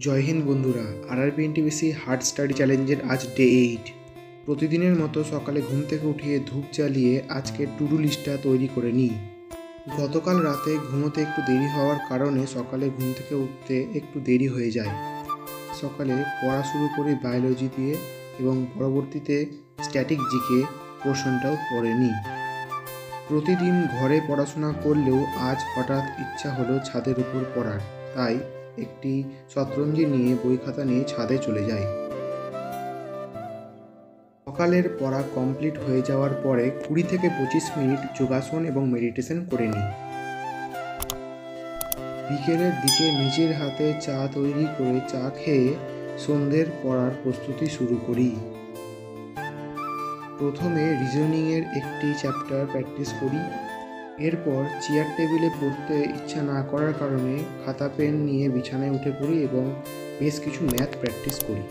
জয় হিন্দ বন্ধুরা। RRB NTPC hard study চ্যালেঞ্জের আজ ডে 8। প্রতিদিনের মতো সকালে ঘুম থেকে উঠিয়ে ধূপ জ্বালিয়ে আজকে টু ডু লিস্টটা তৈরি করে নিই। গতকাল রাতে ঘুমোতে একটু দেরি হওয়ার কারণে সকালে ঘুম থেকে উঠতে একটু দেরি হয়ে যায়। সকালে পড়া শুরু করি বায়োলজি দিয়ে এবং পরবর্তীতে স্ট্যাটিক জিকে পোর্শনটাও পড়ে নিই। প্রতিদিন ঘরে পড়াশোনা করলেও আজ হঠাৎ ইচ্ছা হলো ছাদের উপর পড়ার, তাই একটি শতরঞ্জি নিয়ে বই খাতা নিয়ে ছাদে চলে যাই। সকালের পড়া কমপ্লিট হয়ে যাওয়ার পরে 20 থেকে 25 মিনিট যোগাসন এবং মেডিটেশন করে নিই। বিকেলের দিকে নিজের হাতে চা তৈরি করে চা খেয়ে সন্ধ্যের পড়ার প্রস্তুতি শুরু করি। প্রথমে রিজনিংয়ের একটি চ্যাপ্টার প্র্যাকটিস করি। এরপর চেয়ার টেবিলে পড়তে ইচ্ছা না করার কারণে খাতা পেন নিয়ে বিছানায় উঠে পড়ি এবং বেশ কিছু ম্যাথ প্র্যাকটিস করি।